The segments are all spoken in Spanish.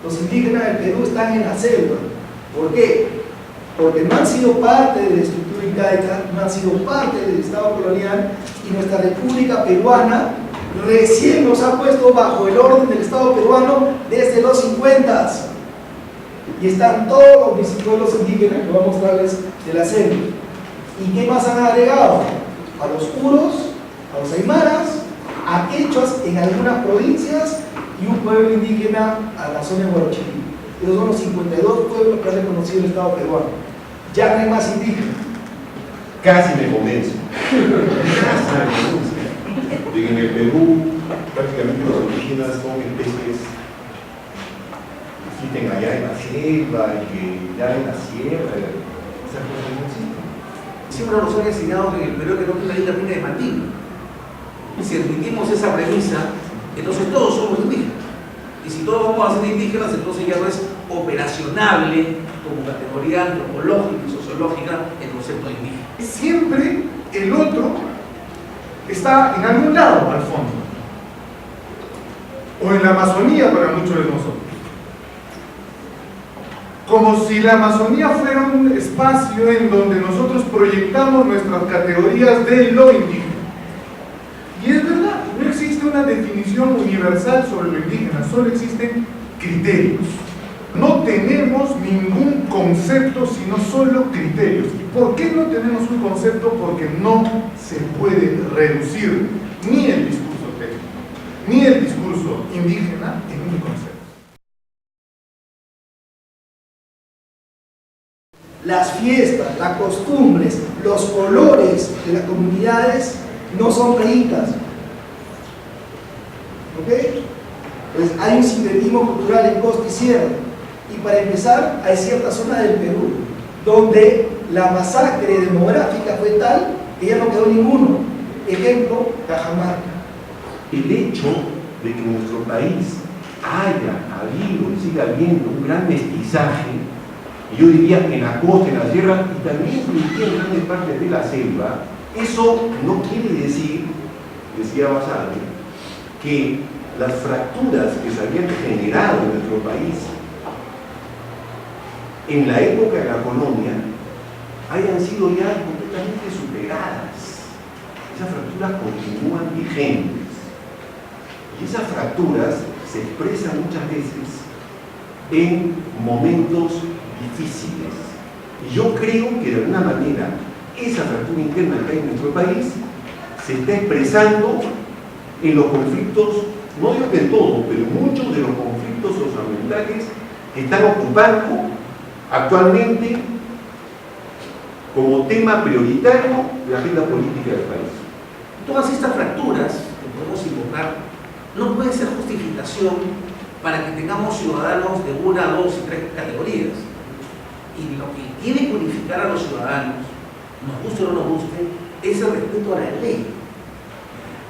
Los indígenas del Perú están en la selva. ¿Por qué? Porque no han sido parte de la estructura incaica, no han sido parte del Estado colonial, y nuestra República Peruana recién nos ha puesto bajo el orden del Estado peruano desde los 50. Y están todos mis pueblos indígenas que voy a mostrarles de la selva. ¿Y qué más han agregado? A los puros, a los aymaras, a quechuas en algunas provincias y un pueblo indígena a la zona de Huarochirí. Esos son los 52 pueblos que ha reconocido el Estado peruano. Ya no hay más indígenas. Casi me convenzo. De que en el Perú prácticamente los indígenas son especies que existen allá en la selva y que ya en la sierra, esas cosas no existen. Siempre nos han enseñado que en el Perú que no tiene la isla mina de Mandín. Y si admitimos esa premisa, entonces todos somos indígenas. Y si todos vamos a ser indígenas, entonces ya no es operacionable como categoría antropológica y sociológica el concepto de indígena. Siempre el otro está en algún lado al fondo, o en la Amazonía para muchos de nosotros, como si la Amazonía fuera un espacio en donde nosotros proyectamos nuestras categorías de lo indígena. Y es verdad, no existe una definición universal sobre lo indígena, solo existen criterios. No tenemos ningún concepto, sino solo criterios. ¿Por qué no tenemos un concepto? Porque no se puede reducir ni el discurso técnico, ni el discurso indígena en un concepto. Las fiestas, las costumbres, los colores de las comunidades no son pleitas. ¿Ok? Pues hay un sincretismo cultural en costa y sierra. Y para empezar, hay ciertas zonas del Perú donde la masacre demográfica fue tal que ya no quedó ninguno. Ejemplo, Cajamarca. El hecho de que en nuestro país haya habido y siga habiendo un gran mestizaje, y yo diría en la costa, en la sierra, y también en grandes partes de la selva, eso no quiere decir, decía Basadre, que las fracturas que se habían generado en nuestro país en la época de la colonia hayan sido ya completamente superadas. Esas fracturas continúan vigentes. Y esas fracturas se expresan muchas veces en momentos difíciles. Y yo creo que de alguna manera esa fractura interna que hay en nuestro país se está expresando en los conflictos, no digo que todos, pero muchos de los conflictos socioambientales que están ocupando actualmente como tema prioritario de la agenda política del país. Todas estas fracturas que podemos invocar no pueden ser justificación para que tengamos ciudadanos de una, dos y tres categorías. Y lo que tiene que unificar a los ciudadanos, nos guste o no nos guste, es el respeto a la ley.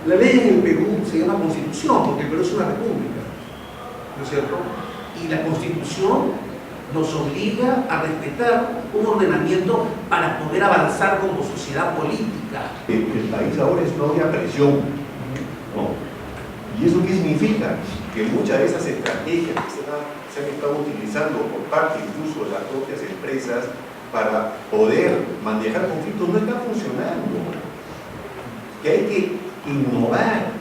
La ley en el Perú se llama Constitución, porque el Perú es una república, ¿no es cierto? Y la Constitución nos obliga a respetar un ordenamiento para poder avanzar como sociedad política. El país ahora es una olla a presión, ¿no? ¿Y eso qué significa? Que muchas de esas estrategias que se han estado utilizando por parte incluso de las propias empresas para poder manejar conflictos no están funcionando. Que hay que innovar,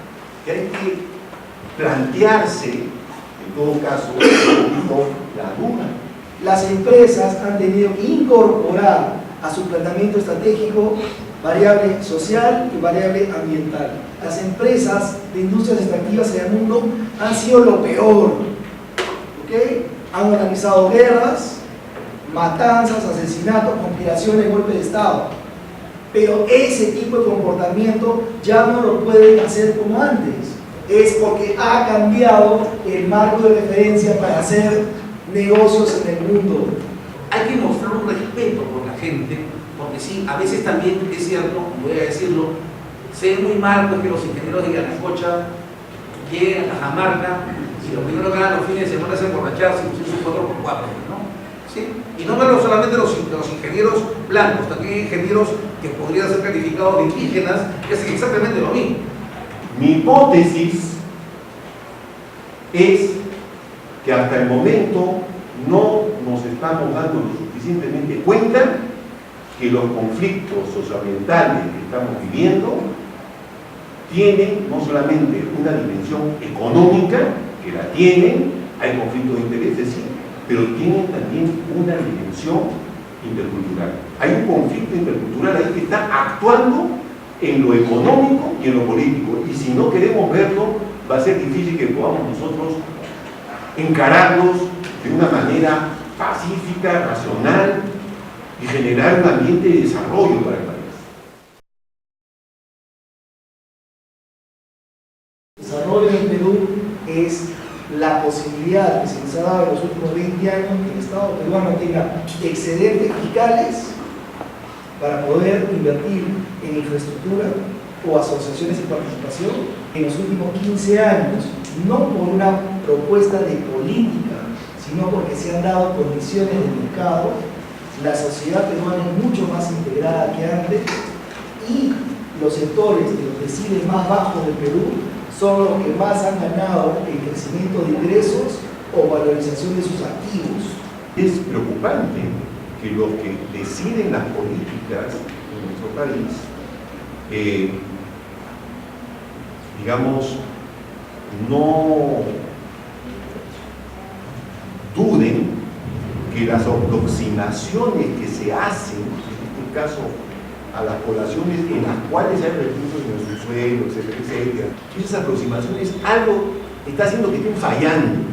que hay que plantearse, en todo caso, la duda. Las empresas han tenido que incorporar a su planteamiento estratégico variable social y variable ambiental. Las empresas de industrias extractivas en el mundo han sido lo peor. ¿Okay? Han organizado guerras, matanzas, asesinatos, conspiraciones, golpes de Estado. Pero ese tipo de comportamiento ya no lo pueden hacer como antes. Es porque ha cambiado el marco de referencia para hacer negocios en el mundo. Hay que mostrar un respeto por la gente, porque sí, a veces también es cierto, voy a decirlo, sé muy mal pues, que los ingenieros de Yanacocha lleguen a Cajamarca y lo primero que hagan los fines de semana es emborracharse y usar sus 4x4, ¿no? ¿Sí? Y no me hablo solamente de los ingenieros blancos, también hay ingenieros que podrían ser calificados de indígenas que hacen exactamente lo mismo. Mi hipótesis es que hasta el momento no nos estamos dando lo suficientemente cuenta que los conflictos socioambientales que estamos viviendo tienen no solamente una dimensión económica, que la tienen, hay conflictos de intereses, sí, pero tienen también una dimensión intercultural. Hay un conflicto intercultural ahí que está actuando en lo económico y en lo político, y si no queremos verlo, va a ser difícil que podamos nosotros encararlos de una manera pacífica, racional y generar un ambiente de desarrollo para el país. El desarrollo en Perú es la posibilidad que se les ha dado en los últimos 20 años que el Estado peruano tenga excedentes fiscales para poder invertir en infraestructura o asociaciones de participación en los últimos 15 años, no por una propuesta de política, sino porque se han dado condiciones de mercado. La sociedad peruana es mucho más integrada que antes y los sectores de los deciles más bajos del Perú son los que más han ganado en crecimiento de ingresos o valorización de sus activos. Es preocupante que los que deciden las políticas en nuestro país, digamos, no duden que las aproximaciones que se hacen, en este caso, a las poblaciones en las cuales hay recursos en el subsuelo, etcétera, etcétera, esas aproximaciones algo está haciendo que estén fallando,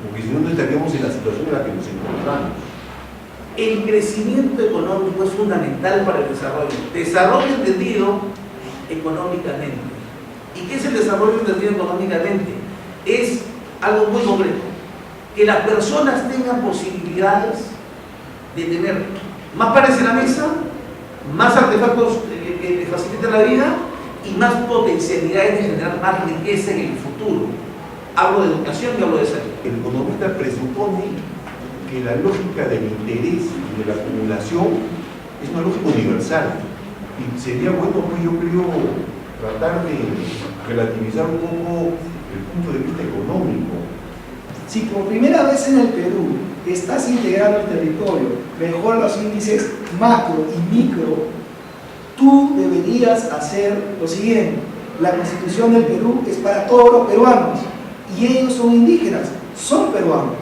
porque si no, no estaríamos en la situación en la que nos encontramos. El crecimiento económico es fundamental para el desarrollo. Desarrollo entendido económicamente. ¿Y qué es el desarrollo entendido económicamente? Es algo muy concreto. Que las personas tengan posibilidades de tener más panes en la mesa, más artefactos que les faciliten la vida y más potencialidades de generar más riqueza en el futuro. Hablo de educación y hablo de salud. El economista presupone que la lógica del interés y de la acumulación es una lógica universal. Y sería bueno, pues, yo creo, tratar de relativizar un poco el punto de vista económico. Si por primera vez en el Perú estás integrando el territorio, mejor los índices macro y micro, tú deberías hacer lo siguiente. La Constitución del Perú es para todos los peruanos y ellos son indígenas, son peruanos.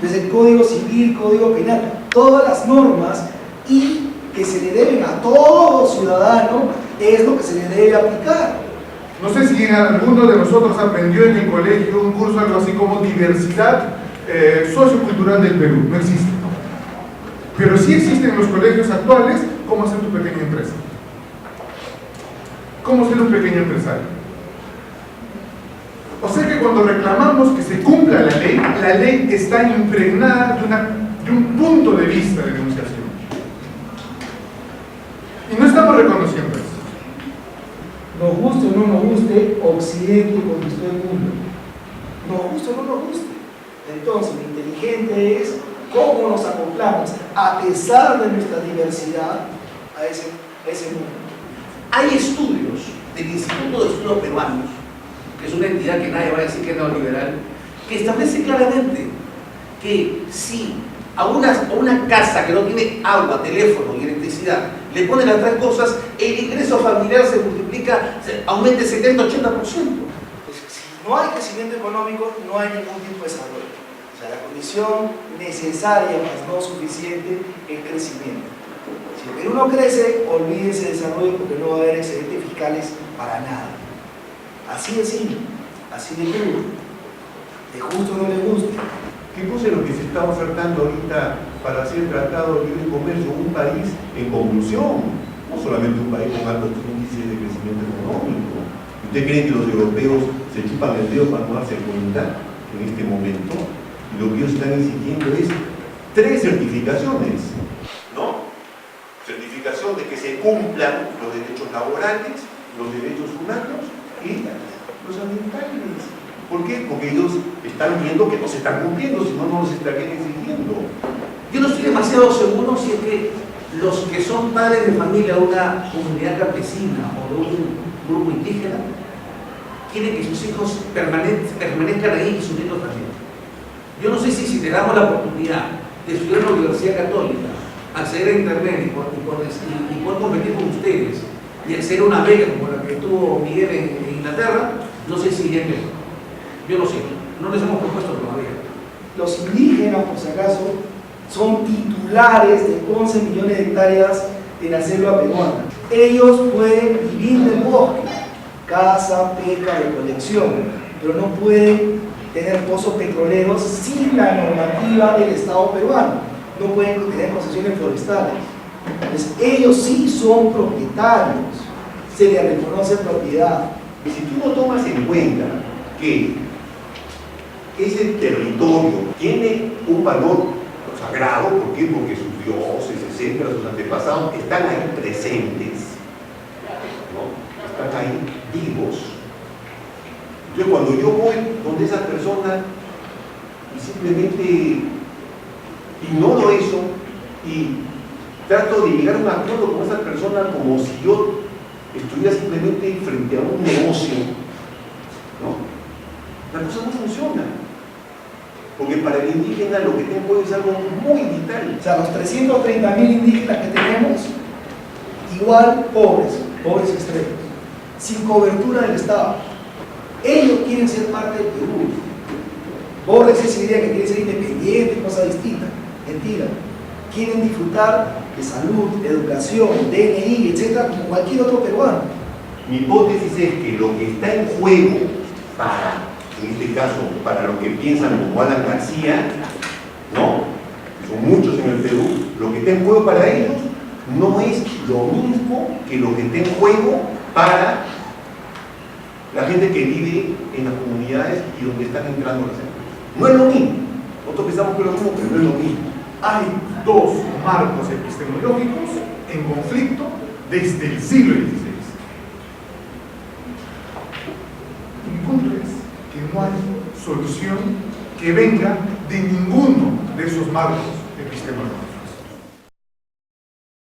Desde el Código Civil, Código Penal, todas las normas y que se le deben a todo ciudadano es lo que se le debe aplicar. No sé si alguno de nosotros aprendió en el colegio un curso algo así como diversidad sociocultural del Perú. No existe. Pero sí existen en los colegios actuales cómo hacer tu pequeña empresa. Cómo ser un pequeño empresario. O sea que cuando reclamamos que se cumpla la ley está impregnada de un punto de vista de denunciación. Y no estamos reconociendo eso. Nos guste o no nos guste, Occidente conquistó el mundo. Nos guste o no nos guste. Entonces, lo inteligente es cómo nos acoplamos, a pesar de nuestra diversidad, a ese mundo. Hay estudios del Instituto de Estudios Peruanos, que es una entidad que nadie va a decir que es neoliberal, que establece claramente que si a una casa que no tiene agua, teléfono y electricidad le ponen las tres cosas, el ingreso familiar se multiplica, aumenta el 70-80%. Si no hay crecimiento económico, no hay ningún tipo de desarrollo. O sea, la condición necesaria, más no suficiente, es crecimiento. Si el Perú no crece, olvídese de desarrollo porque no va a haber excedentes fiscales para nada. Así de simple, así de crudo. ¿Le guste o no le guste? ¿Qué cosa es lo que se está ofertando ahorita para hacer tratado de libre comercio? Un país en convulsión, no solamente un país con altos índices de crecimiento económico. ¿Usted cree que los europeos se chupan el dedo para no darse cuenta en este momento? Y lo que ellos están exigiendo es 3 certificaciones, ¿no? Certificación de que se cumplan los derechos laborales, los derechos humanos y los ambientales. ¿Por qué? Porque ellos están viendo que no se están cumpliendo, si no, no los estarían exigiendo. Yo no estoy demasiado seguro si es que los que son padres de familia de una comunidad campesina o de un grupo indígena quieren que sus hijos permanezcan ahí y sus nietos también. Yo no sé si te damos la oportunidad de estudiar en la Universidad Católica, acceder a internet y poder competir con ustedes y acceder a una beca como la que tuvo Miguel en Inglaterra, no sé si es mejor. Yo no sé, no les hemos propuesto todavía. Los indígenas, por si acaso, son titulares de 11 millones de hectáreas en la selva peruana. Ellos pueden vivir del bosque, caza, pesca, recolección, pero no pueden tener pozos petroleros sin la normativa del Estado peruano. No pueden tener concesiones forestales. Entonces, ellos sí son propietarios, se les reconoce propiedad. Y si tú no tomas en cuenta que ese territorio tiene un valor sagrado, ¿por qué? Porque sus dioses, etcétera, sus antepasados están ahí presentes, ¿no? Están ahí vivos. Entonces, cuando yo voy donde esa persona y simplemente ignoro eso y trato de llegar a un acuerdo con esa persona como si yo estuviera simplemente frente a un negocio, ¿no? La cosa no funciona. Porque para el indígena lo que tengo es algo muy vital. O sea, los 330.000 indígenas que tenemos, igual pobres extremos, sin cobertura del Estado. Ellos quieren ser parte del Perú. Pobres es idea que quieren ser independientes, cosa distinta. Mentira. Quieren disfrutar de salud, de educación, DNI, etcétera, como cualquier otro peruano. Mi hipótesis es que lo que está en juego para, en este caso, para los que piensan como Alan García, ¿no? Son muchos en el Perú, lo que está en juego para ellos no es lo mismo que lo que está en juego para la gente que vive en las comunidades y donde están entrando las empresas. No es lo mismo. Nosotros pensamos que es lo mismo, pero no es lo mismo. Hay dos marcos epistemológicos en conflicto desde el siglo XVI. Mi punto es que no hay solución que venga de ninguno de esos marcos epistemológicos.